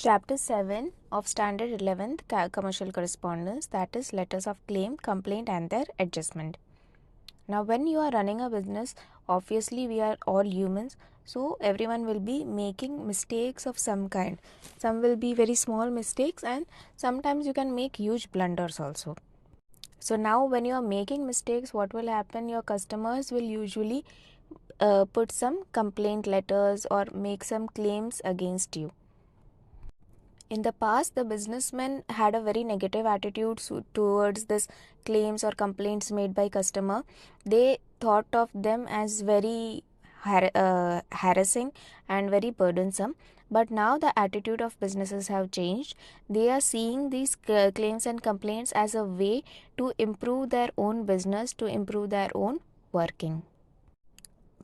Chapter 7 of Standard 11th Commercial Correspondence, that is letters of claim, complaint and their adjustment. Now when you are running a business, obviously we are all humans, so everyone will be making mistakes of some kind. Some will be very small mistakes and sometimes you can make huge blunders also. So now when you are making mistakes, what will happen? Your customers will usually put some complaint letters or make some claims against you. In the past, the businessmen had a very negative attitude towards this claims or complaints made by customer. They thought of them as very harassing and very burdensome. But now the attitude of businesses have changed. They are seeing these claims and complaints as a way to improve their own business, to improve their own working.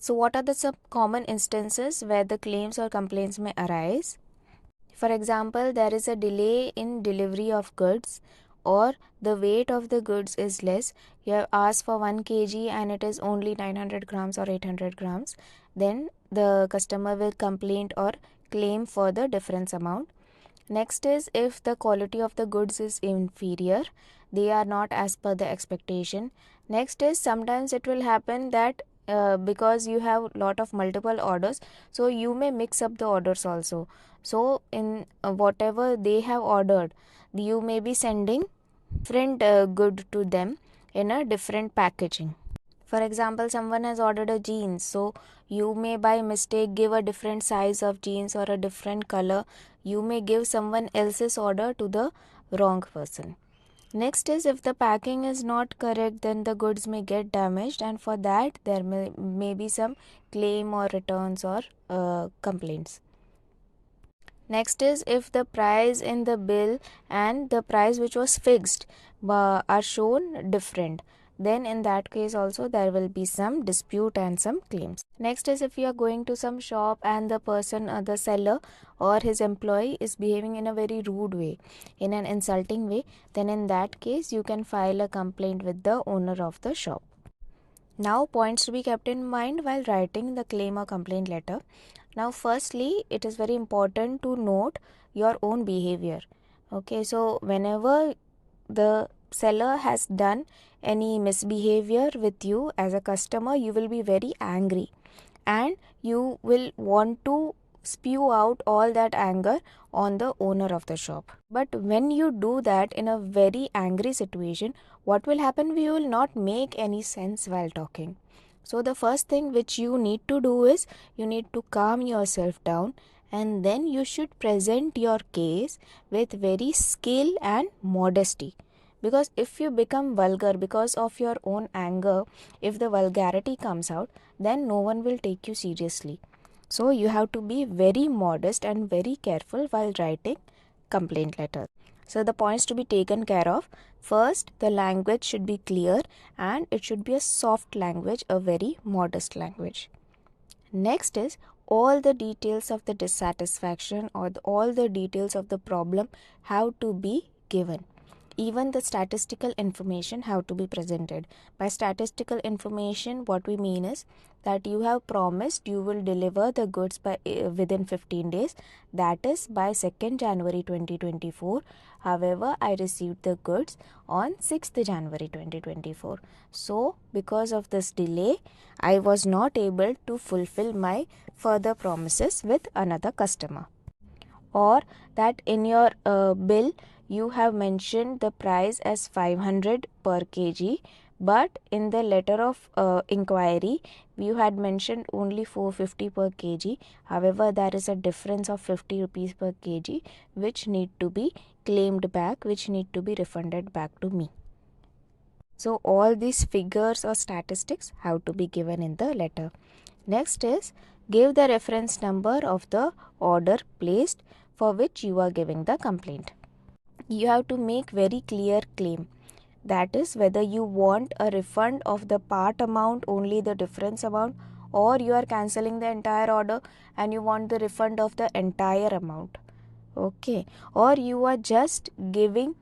So what are the some common instances where the claims or complaints may arise? For example, there is a delay in delivery of goods, or the weight of the goods is less. You have asked for 1 kg and it is only 900 grams or 800 grams. Then the customer will complain or claim for the difference amount. Next is if the quality of the goods is inferior, they are not as per the expectation. Next is sometimes it will happen that because you have lot of multiple orders, so you may mix up the orders also. So in whatever they have ordered, you may be sending different good to them in a different packaging. For example, someone has ordered a jeans, so you may by mistake give a different size of jeans or a different color. You may give someone else's order to the wrong person. Next is if the packing is not correct, then the goods may get damaged, and for that there may be some claim or returns or complaints. Next is if the price in the bill and the price which was fixed are shown different, then in that case also there will be some dispute and some claims. Next is if you are going to some shop and the person, the seller or his employee is behaving in a very rude way, in an insulting way, then in that case you can file a complaint with the owner of the shop. Now, points to be kept in mind while writing the claim or complaint letter. Now, firstly, it is very important to note your own behavior. Okay, so whenever the seller has done any misbehavior with you as a customer, you will be very angry and you will want to spew out all that anger on the owner of the shop. But when you do that in a very angry situation, what will happen? We will not make any sense while talking. So the first thing which you need to do is you need to calm yourself down, and then you should present your case with very skill and modesty. Because if you become vulgar because of your own anger, if the vulgarity comes out, then no one will take you seriously. So you have to be very modest and very careful while writing complaint letters. So the points to be taken care of: first, the language should be clear and it should be a soft language, a very modest language. Next is all the details of the dissatisfaction or all the details of the problem have to be given. Even the statistical information have to be presented. By statistical information, what we mean is that you have promised you will deliver the goods by within 15 days, that is by 2nd January 2024. However, I received the goods on 6th January 2024. So because of this delay, I was not able to fulfill my further promises with another customer. Or that in your bill you have mentioned the price as 500 per kg, but in the letter of inquiry you had mentioned only 450 per kg. However, there is a difference of 50 rupees per kg which need to be claimed back, which need to be refunded back to me. So all these figures or statistics have to be given in the letter. Next is give the reference number of the order placed for which you are giving the complaint. You have to make very clear claim, that is whether you want a refund of the part amount, only the difference amount, or you are cancelling the entire order and you want the refund of the entire amount. Okay, or you are just giving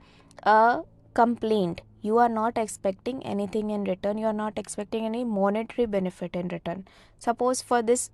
a complaint, you are not expecting anything in return, you are not expecting any monetary benefit in return. Suppose for this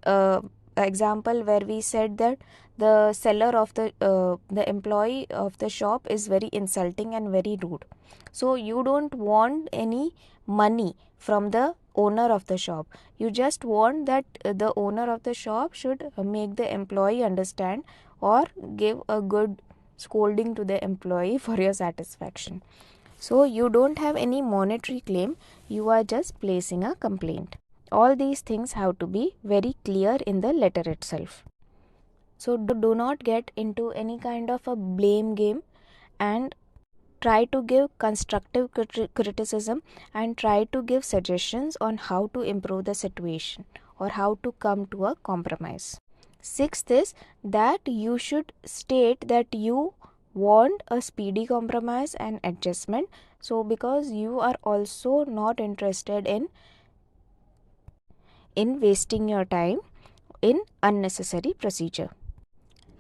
example where we said that the seller of the employee of the shop is very insulting and very rude. So you don't want any money from the owner of the shop. You just want that the owner of the shop should make the employee understand or give a good scolding to the employee for your satisfaction. So you don't have any monetary claim, you are just placing a complaint. All these things have to be very clear in the letter itself. So do not get into any kind of a blame game, and try to give constructive criticism and try to give suggestions on how to improve the situation or how to come to a compromise. Sixth is that you should state that you want a speedy compromise and adjustment. So because you are also not interested in wasting your time in unnecessary procedure.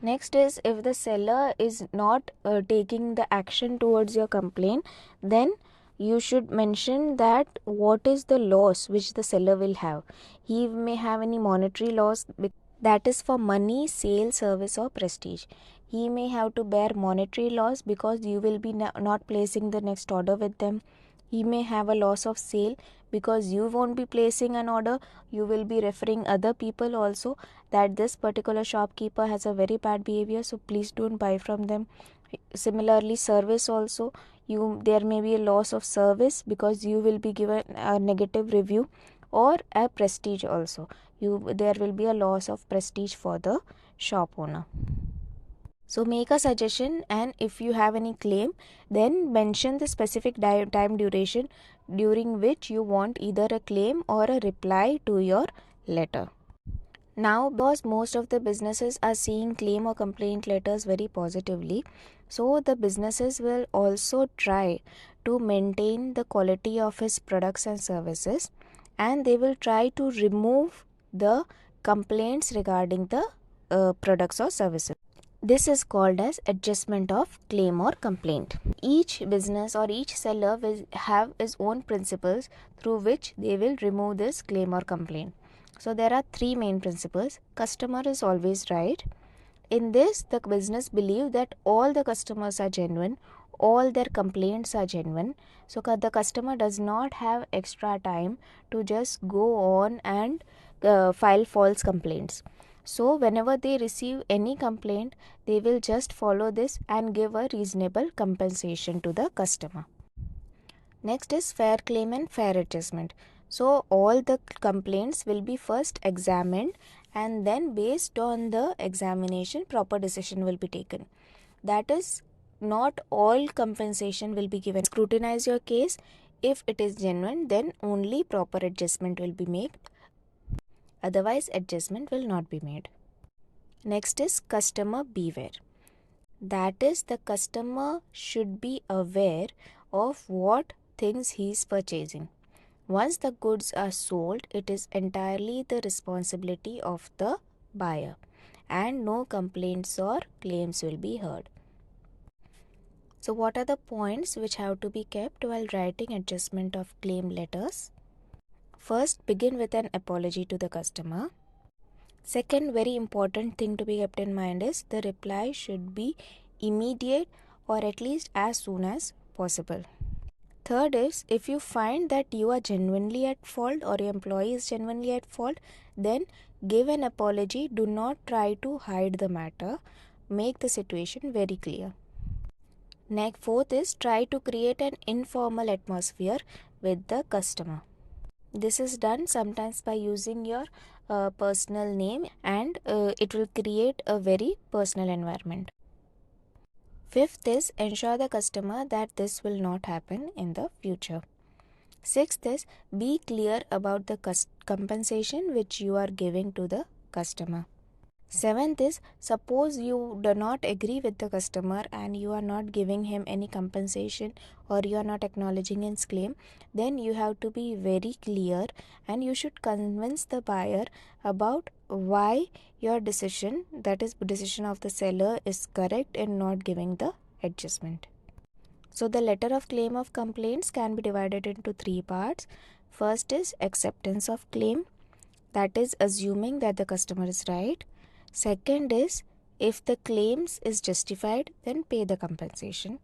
Next is, if the seller is not taking the action towards your complaint, then you should mention that what is the loss which the seller will have. He may have any monetary loss, that is for money, sale, service or prestige. He may have to bear monetary loss because you will be not placing the next order with them. He may have a loss of sale because you won't be placing an order. You will be referring other people also that this particular shopkeeper has a very bad behavior, so please don't buy from them. Similarly, service also, there may be a loss of service because you will be given a negative review, or a prestige also. There will be a loss of prestige for the shop owner. So make a suggestion, and if you have any claim, then mention the specific time duration during which you want either a claim or a reply to your letter. Now, because most of the businesses are seeing claim or complaint letters very positively, so the businesses will also try to maintain the quality of his products and services, and they will try to remove the complaints regarding the products or services. This is called as adjustment of claim or complaint. Each business or each seller will have its own principles through which they will remove this claim or complaint. So there are three main principles. Customer is always right. In this, the business believe that all the customers are genuine, all their complaints are genuine. So the customer does not have extra time to just go on and file false complaints. So whenever they receive any complaint, they will just follow this and give a reasonable compensation to the customer. Next is fair claim and fair adjustment. So all the complaints will be first examined, and then based on the examination, proper decision will be taken. That is, not all compensation will be given. Scrutinize your case. If it is genuine, then only proper adjustment will be made. Otherwise, adjustment will not be made. Next is customer beware. That is, the customer should be aware of what things he is purchasing. Once the goods are sold, it is entirely the responsibility of the buyer, and no complaints or claims will be heard. So what are the points which have to be kept while writing adjustment of claim letters? First, begin with an apology to the customer. Second, very important thing to be kept in mind is the reply should be immediate or at least as soon as possible. Third is, if you find that you are genuinely at fault or your employee is genuinely at fault, then give an apology. Do not try to hide the matter. Make the situation very clear. Next, fourth is, try to create an informal atmosphere with the customer. This is done sometimes by using your personal name, and it will create a very personal environment. Fifth is, ensure the customer that this will not happen in the future. Sixth is, be clear about the compensation which you are giving to the customer. Seventh is, suppose you do not agree with the customer and you are not giving him any compensation or you are not acknowledging his claim, then you have to be very clear and you should convince the buyer about why your decision, that is decision of the seller, is correct in not giving the adjustment. So the letter of claim of complaints can be divided into three parts. First is acceptance of claim. that is assuming that the customer is right. Second is, if the claims is justified, then pay the compensation.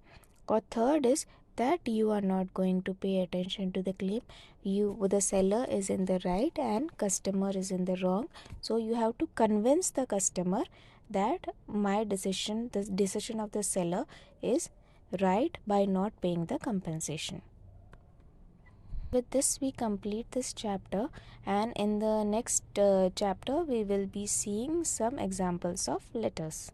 Or third is that you are not going to pay attention to the claim. The seller is in the right and customer is in the wrong. So you have to convince the customer that the decision of the seller is right by not paying the compensation. With this, we complete this chapter, and in the next chapter we will be seeing some examples of letters.